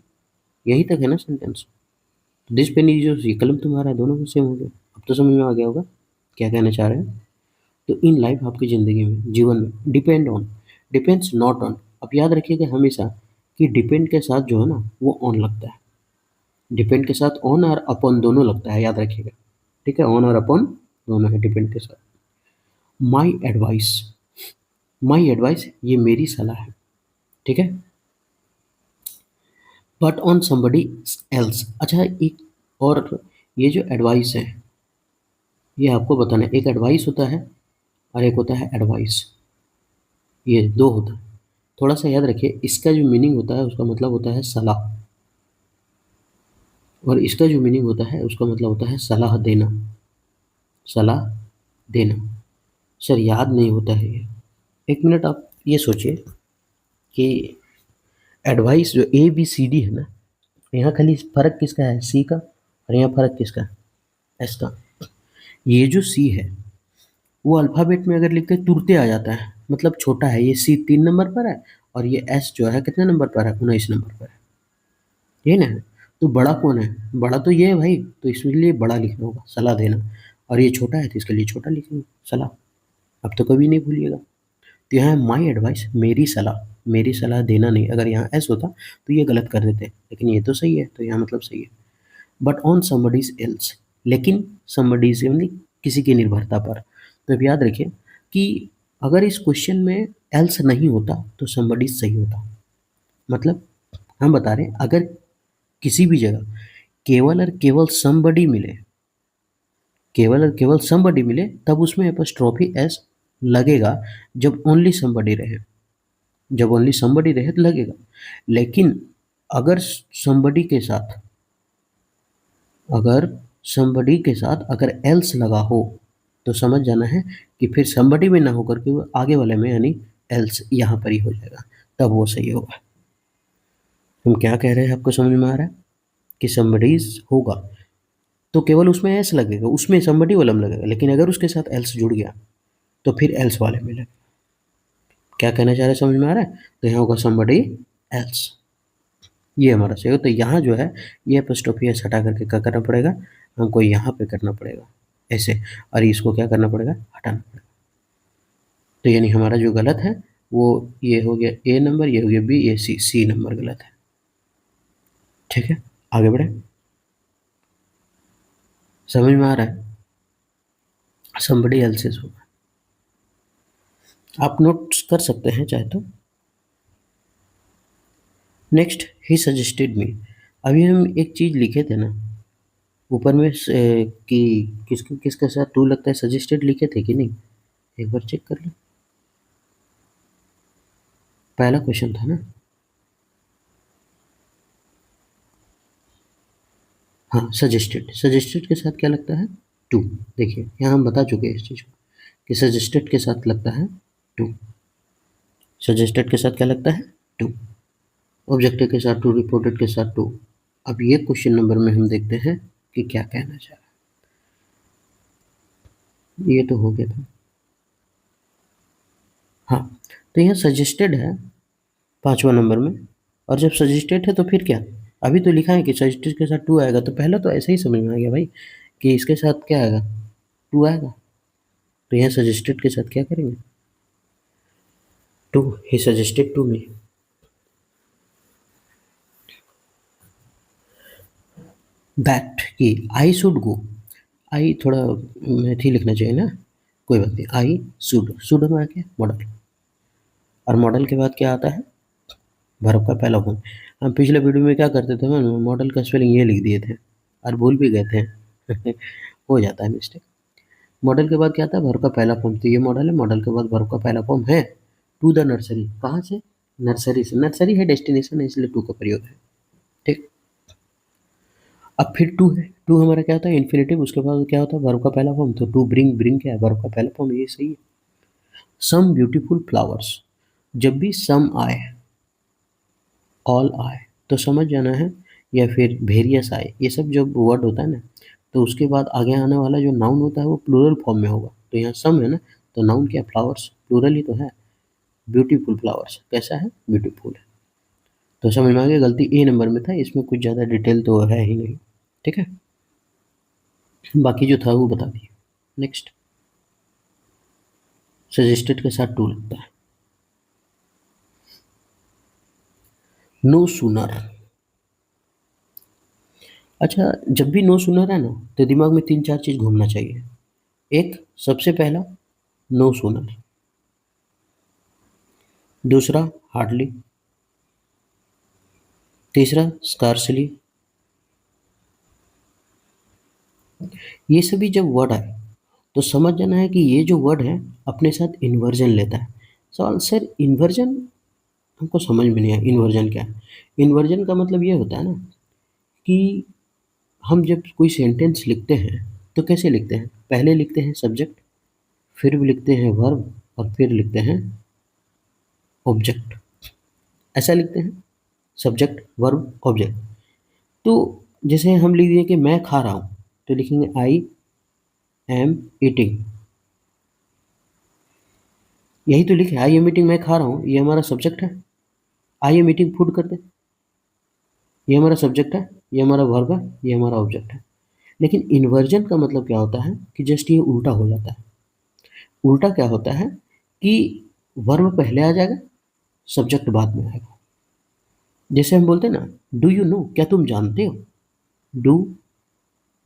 यही तक है ना sentence. This pen is yours, ये कलम तुम्हारा है, दोनों को सेम हो गया। अब तो समझ में आ गया होगा क्या कहना चाह रहे हैं। तो इन लाइफ, आपकी ज़िंदगी में, जीवन में, depend on, depends not on. अब याद रखिएगा हमेशा कि डिपेंड के साथ जो है ना वो ऑन लगता है। डिपेंड के साथ ऑन और अपॉन दोनों लगता है, याद रखिएगा। ठीक है, ऑन और अपॉन दोनों है डिपेंड के साथ। माई एडवाइस, माई एडवाइस ये मेरी सलाह है। ठीक है। But on somebody else. अच्छा, एक और, ये जो एडवाइस है, ये आपको बताना है, एक एडवाइस होता है और एक होता है एडवाइस। ये दो होता है। थोड़ा सा याद रखिए, इसका जो मीनिंग होता है उसका मतलब होता है सलाह, और इसका जो मीनिंग होता है उसका मतलब होता है सलाह देना। सलाह देना। सर याद नहीं होता है ये। एक मिनट, आप ये सोचिए कि एडवाइस जो ए बी सी डी है ना, यहाँ खाली फर्क किसका है, सी का, और यहाँ फर्क किसका, एस का। ये जो सी है वो अल्फ़ाबेट में अगर लिखते तुरते आ जाता है, मतलब छोटा है। ये सी 3 नंबर पर है, और ये एस जो है कितने नंबर पर है, 19 नंबर पर है। ये ना है। तो बड़ा कौन है, बड़ा तो ये है भाई, तो इसलिए बड़ा लिखना होगा, सलाह देना। और ये छोटा है तो इसके लिए छोटा लिखेंगे, सलाह। अब तो कभी नहीं भूलिएगा। तो यहाँ माई एडवाइस, मेरी सलाह, मेरी सलाह देना नहीं। अगर यहाँ एस होता तो ये गलत कर देते, लेकिन ये तो सही है, तो यहाँ मतलब सही है। बट ऑन समबडीज एल्स, लेकिन समबडीज यानी किसी की निर्भरता पर। तो अब याद रखिए कि अगर इस क्वेश्चन में एल्स नहीं होता तो समबडीज सही होता। मतलब हम बता रहे हैं, अगर किसी भी जगह केवल और केवल समबडी मिले, केवल और केवल समबडी मिले, तब उसमें एपॉस्ट्रोफी एस लगेगा। जब ओनली समबडी रहे, जब ओनली समबडी रहे तो लगेगा। लेकिन अगर समबडी के साथ, अगर समबडी के साथ अगर एल्स लगा हो, तो समझ जाना है कि फिर समबडी में ना होकर के वो आगे वाले में, यानी एल्स यहाँ पर ही हो जाएगा, तब वो सही होगा। हम क्या कह रहे हैं, आपको समझ में आ रहा है कि समबडीज होगा तो केवल उसमें एस लगेगा, उसमें समबडी वाला में लगेगा, लेकिन अगर उसके साथ एल्स जुड़ गया तो फिर एल्स वाले में लगेगा। क्या कहना चाह रहे हैं, समझ में आ रहा है। तो यहाँ होगा समबडी एल्स, ये हमारा सही हो। तो यहाँ जो है ये एपोस्ट्रोफी एस हटा करके क्या करना पड़ेगा, हमको यहाँ पे करना पड़ेगा ऐसे, और इसको क्या करना पड़ेगा, हटाना पड़ेगा। तो यानी हमारा जो गलत है वो ये हो गया ए नंबर, ये हो गया बी, ये सी, सी नंबर गलत है। ठीक है, आगे बढ़े। समझ में आ रहा है, समबडी एल्सेस होगा। आप नोट्स कर सकते हैं चाहे तो। Next, he suggested me. अभी हम एक चीज़ लिखे थे ना ऊपर में कि किसके किसके साथ टू लगता है, सजेस्टेड लिखे थे कि नहीं, एक बार चेक कर लो। पहला क्वेश्चन था ना। हाँ, सजेस्टेड, सजेस्टेड के साथ क्या लगता है, टू। देखिए यहाँ हम बता चुके हैं इस चीज़ को कि सजेस्टेड के साथ लगता है टू। सजेस्टेड के साथ क्या लगता है, टू। ऑब्जेक्टिव के साथ टू, रिपोर्टेड के साथ टू। अब ये क्वेश्चन नंबर में हम देखते हैं कि क्या कहना चाह रहा है। ये तो हो गया था। हाँ, तो यहाँ सजेस्टेड है 5वां नंबर में, और जब सजेस्टेड है तो फिर क्या, अभी तो लिखा है कि सजेस्टेड के साथ टू आएगा, तो पहला तो ऐसे ही समझ में आ गया भाई कि इसके साथ क्या आएगा, टू आएगा। तो यहाँ सजेस्टेड के साथ क्या करेंगे, to. He suggested to me. That कि आई शुड गो। आई थोड़ा मैथी लिखना चाहिए ना, कोई बात नहीं। आई शुड, शुड हमारा क्या, मॉडल। और मॉडल के बाद क्या आता है, वर्ब का पहला फॉर्म। हम पिछले वीडियो में क्या करते थे, हम मॉडल का स्पेलिंग ये लिख दिए थे और भूल भी गए थे। हो जाता है मिस्टेक। मॉडल के बाद क्या आता है, वर्ब का पहला फॉर्म। तो ये मॉडल है, मॉडल के बाद वर्ब का पहला फॉर्म है टू द नर्सरी। कहाँ से, नर्सरी से। नर्सरी है डेस्टिनेशन है, इसलिए टू का प्रयोग है, ठीक। अब फिर टू है, टू हमारा क्या होता है, इन्फिनेटिव। उसके बाद क्या होता है, वर्ब का पहला फॉर्म। तो टू ब्रिंग, ब्रिंग क्या है, वर्ब का पहला फॉर्म, ये सही है। सम ब्यूटीफुल फ्लावर्स, जब भी सम आए, ऑल आए, तो समझ जाना है, या फिर वेरियस आए, ये सब जब वर्ड होता है ना, तो उसके बाद आगे आने वाला जो नाउन होता है वो प्लूरल फॉर्म में होगा। तो यहाँ सम है ना, तो नाउन क्या, फ्लावर्स, प्लूरल ही तो है। ब्यूटीफुल फ्लावर्स कैसा है, ब्यूटीफुल है। तो समझ में आ गया, गलती ए नंबर में था, इसमें कुछ ज़्यादा डिटेल तो है ही नहीं, ठीक है। बाकी जो था वो बता दिए। नेक्स्ट, सजेस्टेड के साथ टू लगता है। No sooner. अच्छा, जब भी नो सूनर है ना, तो दिमाग में 3-4 चीज़ घूमना चाहिए। एक, सबसे पहला, नो सूनर। दूसरा, हार्डली। तीसरा, स्कार्सली। ये सभी जब वर्ड आए तो समझ जाना है कि ये जो वर्ड है अपने साथ इन्वर्जन लेता है। सवाल, सर इन्वर्जन हमको समझ में नहीं आया, इन्वर्जन क्या है। इन्वर्जन का मतलब ये होता है ना कि हम जब कोई सेंटेंस लिखते हैं तो कैसे लिखते हैं, पहले लिखते हैं सब्जेक्ट, फिर भी लिखते हैं वर्ब, और फिर लिखते हैं ऑब्जेक्ट। ऐसा लिखते हैं, सब्जेक्ट वर्ब ऑब्जेक्ट। तो जैसे हम लिख दिए कि मैं खा रहा हूँ, तो लिखेंगे आई एम ईटिंग। यही तो लिखे, आई एम ईटिंग, मैं खा रहा हूँ, ये हमारा सब्जेक्ट है। आई एम ईटिंग फूड कर दे, ये हमारा सब्जेक्ट है, ये हमारा वर्ब है, ये हमारा ऑब्जेक्ट है। लेकिन इन्वर्जन का मतलब क्या होता है कि जस्ट ये उल्टा हो जाता है। उल्टा क्या होता है कि वर्ब पहले आ जाएगा, सब्जेक्ट बाद में आएगा। जैसे हम बोलते हैं ना, डू यू नो, क्या तुम जानते हो, डू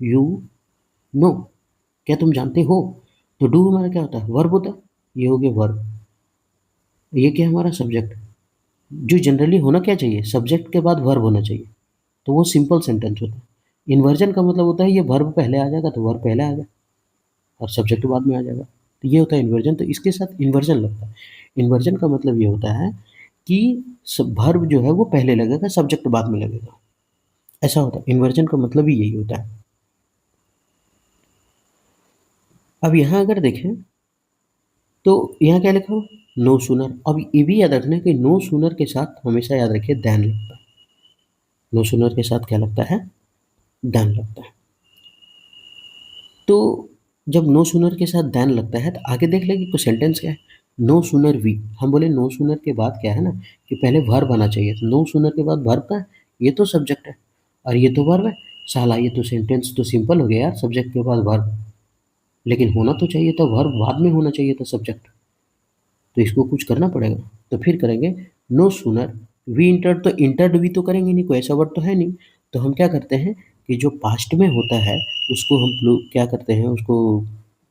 यू नो, क्या तुम जानते हो। तो डू हमारा क्या होता है, वर्ब होता है, ये हो गया वर्ब। ये क्या है, हमारा सब्जेक्ट। जो जनरली होना क्या चाहिए, सब्जेक्ट के बाद वर्ब होना चाहिए, तो वो सिंपल सेंटेंस होता है। इन्वर्जन का मतलब होता है ये वर्ब पहले आ जाएगा तो वर्ब पहले आ जाएगा, और सब्जेक्ट बाद में आ जाएगा। तो ये होता है इन्वर्जन, तो इसके साथ इन्वर्जन लगता है। इन्वर्जन का मतलब ये होता है कि वर्ब जो है वो पहले लगेगा, सब्जेक्ट बाद में लगेगा। ऐसा होता है, इन्वर्जन का मतलब ही यही होता है। अब यहाँ अगर देखें तो यहाँ क्या लिखा हो, नो सूनर। अब ये भी याद रखना है कि नो सूनर के साथ हमेशा याद रखिए देन लगता है। नो सूनर के साथ क्या लगता है, देन लगता है। तो जब नो सूनर के साथ देन लगता है तो आगे देख लेंगे कि सेंटेंस क्या है। नो सूनर वी, हम बोले नो सूनर के बाद क्या है ना कि पहले वर्ब आना चाहिए, तो नो सूनर के बाद वर्ब का है, ये तो सब्जेक्ट है और ये तो वर्ब है। साला ये तो सेंटेंस तो सिंपल हो गया यार, सब्जेक्ट के बाद वर्ब। लेकिन होना तो चाहिए था वर्ब बाद में होना चाहिए था सब्जेक्ट। तो इसको कुछ करना पड़ेगा, तो फिर करेंगे नो सूनर वी इंटर्ड। तो इंटर्ड भी तो करेंगे नहीं, कोई ऐसा वर्ड तो है नहीं। तो हम क्या करते हैं कि जो पास्ट में होता है उसको हम लोग क्या करते हैं, उसको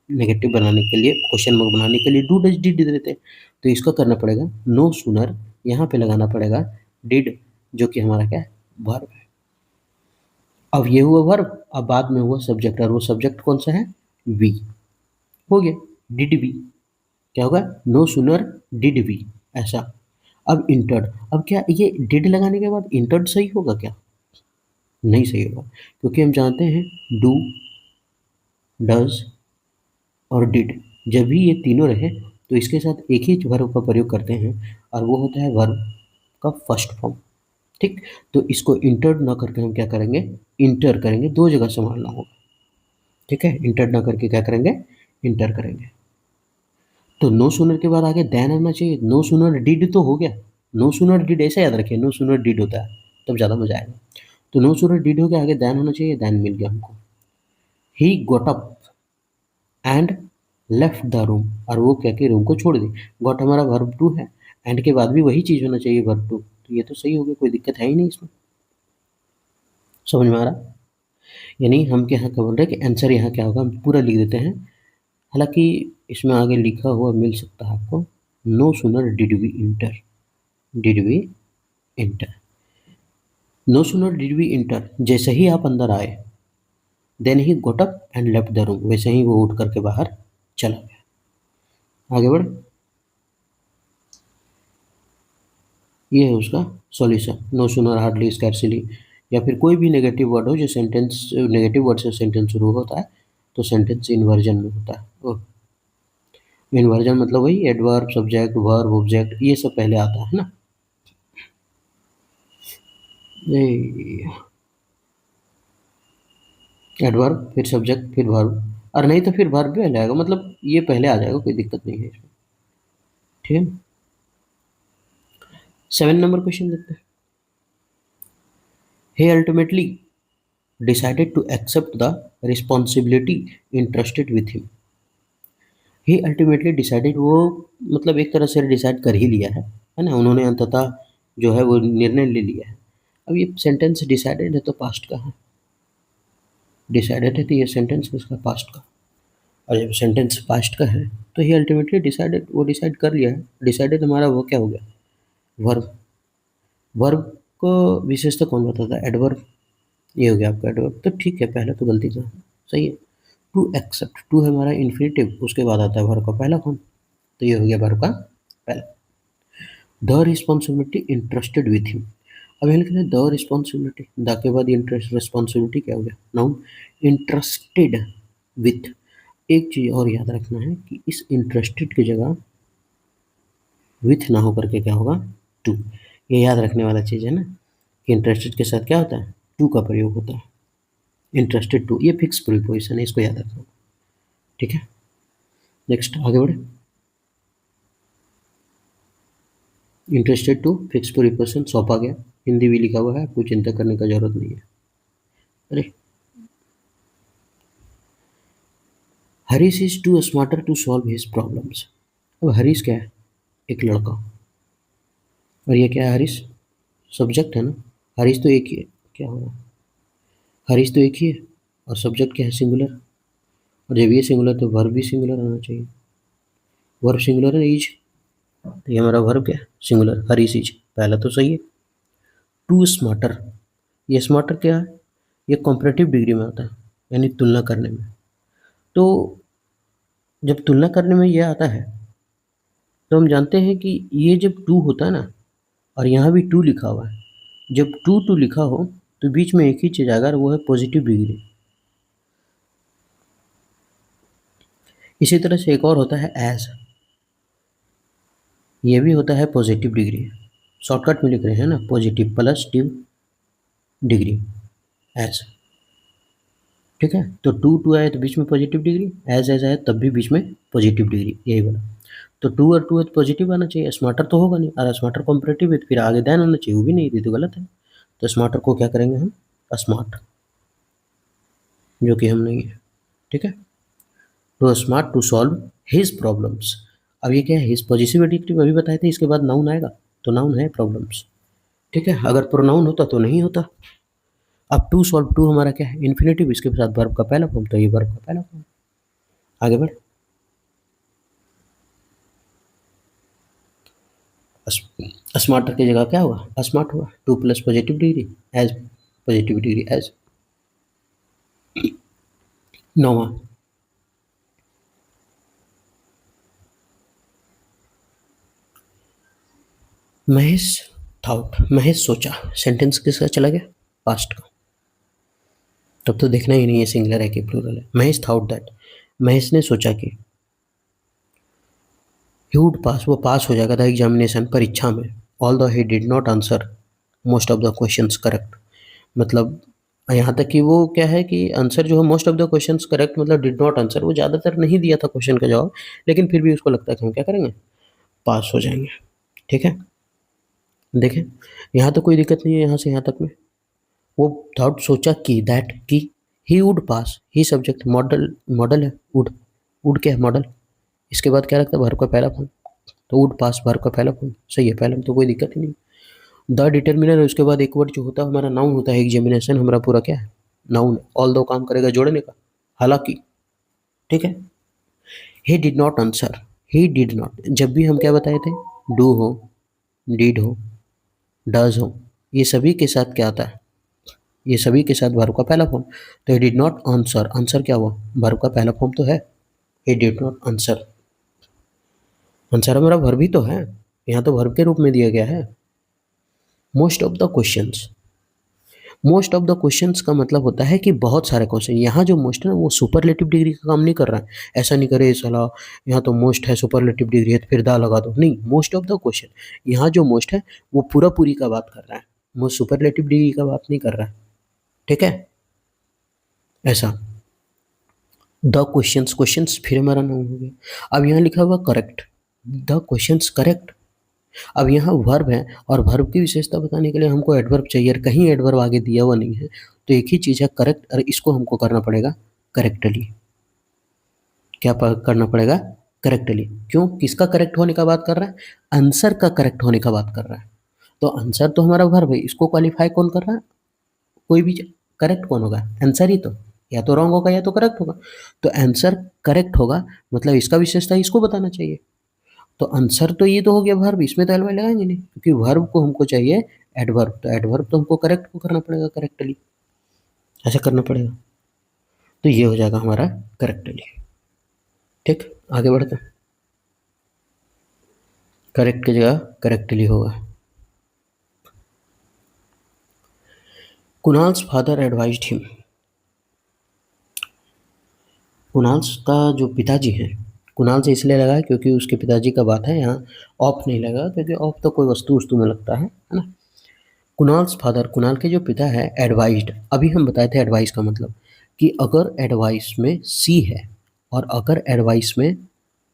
नेगेटिव बनाने के लिए, क्वेश्चन मार्क बनाने के लिए डू डिड देते हैं। तो इसका करना पड़ेगा नो सूनर, यहाँ पे लगाना पड़ेगा डिड, जो कि हमारा क्या है, वर्ब है। अब ये हुआ वर्ब, अब बाद में हुआ सब्जेक्ट, और वो सब्जेक्ट कौन सा है, वी। हो गया, डिड वी, क्या होगा, नो सुनर डिड वी, ऐसा। अब इंटर्ड, अब क्या ये डिड लगाने के बाद इंटर्ड सही होगा क्या, नहीं सही होगा, क्योंकि हम जानते हैं डू, डज और डिड, जब भी ये तीनों रहे तो इसके साथ एक ही वर्ब का प्रयोग करते हैं, और वो होता है वर्ब का फर्स्ट फॉर्म। ठीक, तो इसको इंटर्ड ना करके हम क्या करेंगे, इंटर करेंगे, दो जगह संभालना होगा। ठीक है, इंटर्ड ना करके क्या करेंगे, इंटर करेंगे। तो नो सुनर के बाद आगे देन आना चाहिए, नो सुनर डिड तो हो गया, नो सुनर डिड ऐसे याद रखिए, नो सुनर डिड होता है तब ज़्यादा मजा आएगा। तो नो सुनर डिड हो गया, आगे देन होना चाहिए, देन मिल गया हमको। He got up and left the room, और वो क्या कि रूम को छोड़ दी। गॉट हमारा वर्ब टू है, एंड के बाद भी वही चीज़ होना चाहिए, वर्ब टू, तो ये तो सही हो गया, कोई दिक्कत है ही नहीं इसमें। समझ में आ रहा, यानी हम क्या क्या बोल रहे हैं कि आंसर यहाँ क्या होगा, हम पूरा लिख देते हैं। हालांकि इसमें आगे लिखा हुआ मिल सकता है आपको, no sooner did we enter, did we enter, no sooner did we enter, जैसे ही आप अंदर आए, then he got up and left the room, वैसे ही वो उठ करके बाहर चला गया। आगे बढ़, ये है उसका solution. No sooner, hardly, scarcely, या फिर कोई भी नेगेटिव वर्ड हो जो सेंटेंस, नेगेटिव वर्ड से सेंटेंस शुरू होता है तो सेंटेंस इन्वर्जन में होता है। इन्वर्जन मतलब वही एडवर्ब, सब्जेक्ट, वर्ब, ऑब्जेक्ट, ये सब पहले आता है ना। एडवर्ब फिर सब्जेक्ट फिर वर्ब, और नहीं तो फिर वर्ब भी पहले आएगा, मतलब ये पहले आ जाएगा, कोई दिक्कत नहीं है इसमें। ठीक है, 7 नंबर क्वेश्चन देखते हैं। He ultimately decided to accept the responsibility entrusted with him. He ultimately decided, वो मतलब एक तरह से डिसाइड कर ही लिया है ना, उन्होंने अंततः जो है वो निर्णय ले लिया है। अब ये सेंटेंस डिसाइडेड है तो पास्ट का है, डिसाइडेड है तो ये सेंटेंस किसका, पास्ट का, और जब सेंटेंस पास्ट का है तो ही अल्टीमेटली डिसाइडेड, वो डिसाइड कर लिया है। डिसाइडेड हमारा वो क्या हो गया, वर्ब। वर्ब को विशेषता कौन बताता है, एडवर्ब, ये हो गया आपका एडवर्ब। तो ठीक है, पहले तो गलती था, सही है। टू एक्सेप्ट, टू है हमारा इन्फिनेटिव, उसके बाद आता है वर्ब का पहला फॉर्म, तो ये हो गया वर्ब का पहला। The responsibility interested with him, अब यहाँ लिखना है द रिस्पॉन्सिबिलिटी, द के बाद इंटरेस्ट, रिस्पॉन्सिबिलिटी क्या हो गया, नाउन। इंटरेस्टेड विथ, एक चीज़ और याद रखना है कि इस इंटरेस्टेड की जगह विथ ना होकर के क्या होगा, टू। ये याद रखने वाला चीज़ है ना, कि इंटरेस्टेड के साथ क्या होता है, टू का प्रयोग होता है। इंटरेस्टेड टू, ये फिक्स प्रीपोजिशन है, इसको याद रखना। ठीक है, नेक्स्ट आगे बढ़े। इंटरेस्टेड टू फिक्स प्रीपोजिशन सौंपा गया, हिंदी भी लिखा हुआ है, आपको चिंता करने का जरूरत नहीं है। अरे, Harish is too smarter to solve his problems. अब हरीश क्या है, एक लड़का, और ये क्या है, हरीश सब्जेक्ट है ना, हरीश तो एक ही है, क्या होगा, हरीश तो एक ही है, और सब्जेक्ट क्या है, सिंगुलर, और जब ये सिंगुलर तो वर्ब भी सिंगुलर आना चाहिए, वर्ब सिंगुलर है, इज, तो ये हमारा वर्ब क्या है, सिंगुलर, हरीश इज, पहला तो सही है। टू स्मार्टर, ये स्मार्टर क्या है, ये कॉम्परेटिव डिग्री में आता है, यानी तुलना करने में। तो जब तुलना करने में ये आता है तो हम जानते हैं कि ये जब टू होता है ना, और यहाँ भी टू लिखा हुआ है, जब टू टू लिखा हो तो बीच में एक ही चीज़ आएगा, और वो है पॉजिटिव डिग्री। इसी तरह से एक और होता है एज, ये भी होता है पॉजिटिव डिग्री, शॉर्टकट में लिख रहे हैं ना, पॉजिटिव प्लस टिव डिग्री, एज। ठीक है, तो टू टू आए तो बीच में पॉजिटिव डिग्री, एज एज आए तब भी बीच में पॉजिटिव डिग्री, यही बोला। तो टू और टू है तो पॉजिटिव आना चाहिए, स्मार्टर तो होगा नहीं, और स्मार्टर कॉम्परेटिव है तो फिर आगे देन आना चाहिए, वो भी नहीं, ये तो गलत है। तो स्मार्टर को क्या करेंगे हम, स्मार्ट, जो कि हम नहीं है। ठीक है, too smart to solve his problems. अब ये क्या है, हिज पॉजिटिव एडिक्टिव अभी बताए थे, इसके बाद नाउन आएगा, तो नाउन है प्रॉब्लम्स। ठीक है, अगर प्रोनाउन होता तो नहीं होता। अब टू सॉल्व, टू हमारा क्या है, इन्फिनेटिव, इसके साथ वर्ब का पहला फॉर्म, तो ये वर्ब का पहला फॉर्म। आगे बढ़, स्मार्टर की जगह क्या हुआ, स्मार्ट हुआ। 2 plus positive degree as positive degree as. 9वां, महेश थॉट, महेश सोचा। सेंटेंस किसका चला गया, पास्ट का। तब तो देखना ही नहीं है सिंगुलर है कि प्लूरल है। महेश थॉट दैट, महेश ने सोचा कि ही वुड पास, वो पास हो जाएगा था एग्जामिनेशन, परीक्षा में। Although he did not answer most of the questions correct. मतलब यहाँ तक कि वो क्या है कि आंसर जो है most of the questions correct, मतलब डिड नॉट आंसर, वो ज़्यादातर नहीं दिया था क्वेश्चन का जवाब, लेकिन फिर भी उसको लगता है कि हम क्या करेंगे, पास हो जाएंगे। ठीक है, देखें यहाँ तो कोई दिक्कत नहीं है, यहाँ से यहाँ तक में वो थॉट सोचा कि दैट कि he would pass, he subject, model model है, वुड क्या है, मॉडल। इसके बाद क्या लगता है, वर्ब का पहला फॉर्म, तो वुड पास वर्ब का पहला फॉर्म सही है, पहले में तो कोई दिक्कत ही नहीं। द डिटर्मिनर है, उसके बाद एक वर्ड जो होता है हमारा नाउन होता है, एग्जामिनेशन हमारा पूरा क्या है, नाउन। ऑल दो काम करेगा जोड़ने का, हालांकि। ठीक है, he did not answer, he did not, जब भी हम क्या बताए थे, डू हो, डिड हो, डज हो, ये सभी के साथ क्या आता है, ये सभी के साथ वर्ब का पहला फॉर्म। तो he did not answer, answer क्या हुआ, वर्ब का पहला फॉर्म तो है, he did not answer. Answer हमारा वर्ब ही तो है, यहाँ तो वर्ब के रूप में दिया गया है। Most of the questions, most of the questions का मतलब होता है कि बहुत सारे क्वेश्चन। यहाँ जो मोस्ट है ना, वो सुपरलेटिव डिग्री का काम नहीं कर रहा है। ऐसा नहीं करे साला यहाँ तो मोस्ट है, सुपरलेटिव डिग्री है तो फिर दा लगा दो, नहीं। मोस्ट ऑफ द क्वेश्चन, यहाँ जो मोस्ट है वो पूरा पूरी का बात कर रहा है, वो सुपरलेटिव डिग्री का बात नहीं कर रहा है। ठीक है, ऐसा। द क्वेश्चंस, क्वेश्चंस फिर हमारा नाउन हो गया। अब यहाँ लिखा हुआ करेक्ट, द क्वेश्चंस करेक्ट। अब यहाँ वर्ब है, और वर्ब की विशेषता बताने के लिए हमको एडवर्ब चाहिए, कहीं एडवर्ब आगे दिया हुआ नहीं है, तो एक ही चीज़ है करेक्ट, और इसको हमको करना पड़ेगा करेक्टली। क्या करना पड़ेगा, करेक्टली। क्यों, किसका करेक्ट होने का बात कर रहा है, आंसर का करेक्ट होने का बात कर रहा है। तो आंसर तो हमारा वर्ब है, इसको क्वालिफाई कौन कर रहा है, कोई भी। करेक्ट कौन होगा, आंसर ही तो, या तो रॉन्ग होगा या तो करेक्ट होगा। तो आंसर करेक्ट होगा, मतलब इसका विशेषता इसको बताना चाहिए। तो आंसर तो ये तो हो गया वर्ब, इसमें तो एलवाई लगाएंगे नहीं, क्योंकि वर्ब को हमको चाहिए एडवर्ब, तो एडवर्ब तो हमको करेक्ट को करना पड़ेगा, करेक्टली ऐसा करना पड़ेगा। तो ये हो जाएगा हमारा करेक्टली। ठीक, आगे बढ़ते हैं। करेक्ट की जगह करेक्टली होगा। Kunal's father advised him, Kunal's का जो पिताजी हैं, कुणाल से इसलिए लगा है क्योंकि उसके पिताजी का बात है, यहाँ ऑफ नहीं लगा, क्योंकि ऑफ तो कोई वस्तु वस्तु में लगता है ना। कुणाल्स फादर, कुणाल के जो पिता है, एडवाइज्ड, अभी हम बताए थे एडवाइस का मतलब कि अगर एडवाइस में सी है और अगर एडवाइस में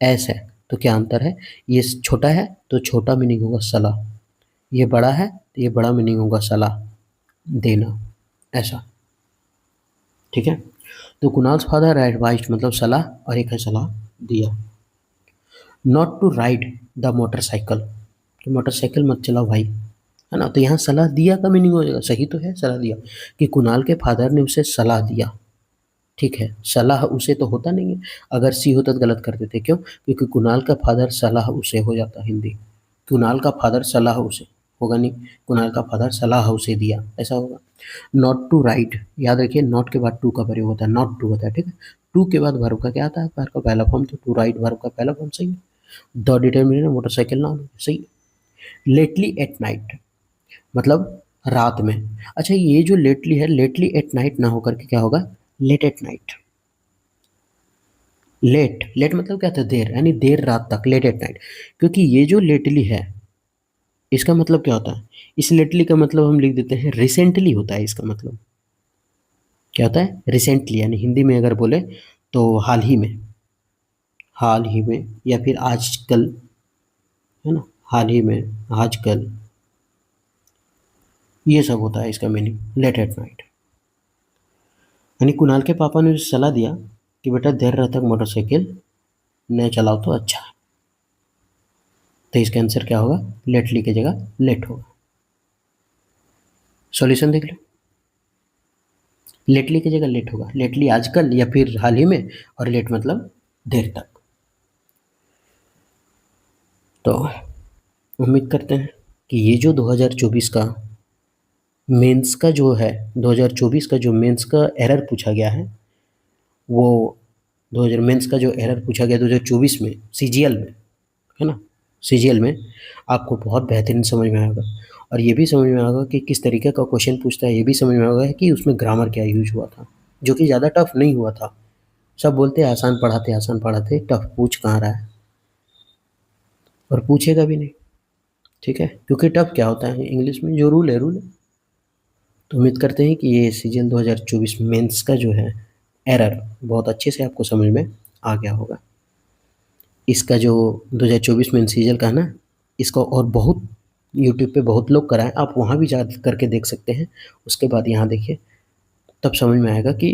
एस है तो क्या अंतर है। ये छोटा है तो छोटा मीनिंग होगा सलाह, ये बड़ा है तो ये बड़ा मीनिंग होगा सलाह देना, ऐसा। ठीक है, तो कुणाल्स फादर एडवाइज्ड मतलब सलाह, और एक है सलाह दिया। Not to ride the motorcycle, तो मोटरसाइकिल मत चलाओ भाई, है ना। तो यहाँ सलाह दिया का मीनिंग हो जाएगा, सही तो है सलाह दिया, कि कुणाल के फादर ने उसे सलाह दिया। ठीक है, सलाह उसे तो होता नहीं है, अगर सी होता तो गलत कर देते, क्यों, क्योंकि कुणाल का फादर सलाह उसे हो जाता हिंदी, कुणाल का फादर सलाह उसे होगा नहीं, कुणाल का फादर सलाह उसे दिया, ऐसा होगा। नॉट टू राइड, याद रखिए नॉट के बाद टू का प्रयोग होता है, नॉट टू होता है। ठीक है, टू के बाद वर्ब का क्या आता है, वर्ब का पहला फॉर्म, तो टू राइड वर्ब का पहला फॉर्म सही है। द डिटर्मिनेंट मोटरसाइकिल नाउन सही। लेटली एट नाइट मतलब रात में। अच्छा, ये जो लेटली है, लेटली एट नाइट ना होकर के क्या होगा, late at night. Late, late मतलब क्या था, देर, यानी देर रात तक, लेट एट नाइट। क्योंकि ये जो लेटली है, इसका मतलब क्या होता है, इस लेटली का मतलब हम लिख देते हैं रिसेंटली होता है, इसका मतलब क्या होता है, रिसेंटली, यानी हिंदी में अगर बोले तो हाल ही में, हाल ही में, या फिर आजकल, है ना, हाल ही में, आजकल, ये सब होता है इसका मीनिंग, लेट एट नाइट। यानी कुणाल के पापा ने उसे सलाह दिया कि बेटा देर रात तक मोटरसाइकिल न चलाओ तो अच्छा है। तो इसका आंसर क्या होगा, लेटली की जगह लेट होगा। सॉल्यूशन देख लो, लेटली की जगह लेट होगा, लेटली आजकल या फिर हाल ही में, और लेट मतलब देर तक। तो उम्मीद करते हैं कि ये जो 2024 का मेंस का जो है 2024 का जो मेंस का एरर पूछा गया है, वो 2000 मेंस का जो एरर पूछा गया 2024 में सीजीएल में, है ना, सीजीएल में आपको बहुत बेहतरीन समझ में आएगा। और ये भी समझ में आएगा कि किस तरीके का क्वेश्चन पूछता है, ये भी समझ में आएगा कि उसमें ग्रामर क्या यूज हुआ था, जो कि ज़्यादा टफ नहीं हुआ था। सब बोलते हैं आसान पढ़ाते, टफ पूछ कहाँ रहा है, और पूछेगा भी नहीं, ठीक है, क्योंकि टफ क्या होता है इंग्लिश में, जो रूल है रूल है। तो उम्मीद करते हैं कि ये सीजीएल 2024 मेंस का जो है एरर बहुत अच्छे से आपको समझ में आ गया होगा। इसका जो 2024 में सीजीएल का है ना, इसका और बहुत यूट्यूब पे बहुत लोग कराएं, आप वहाँ भी जा करके देख सकते हैं। उसके बाद यहाँ देखिए, तब समझ में आएगा कि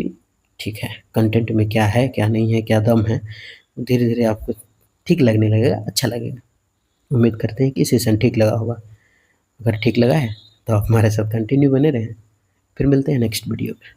ठीक है कंटेंट में क्या है क्या नहीं है, क्या दम है। धीरे धीरे आपको ठीक लगने लगेगा, अच्छा लगेगा। उम्मीद करते हैं कि सेशन ठीक लगा होगा। अगर ठीक लगा है तो आप हमारे साथ कंटिन्यू बने रहें। फिर मिलते हैं नेक्स्ट वीडियो में।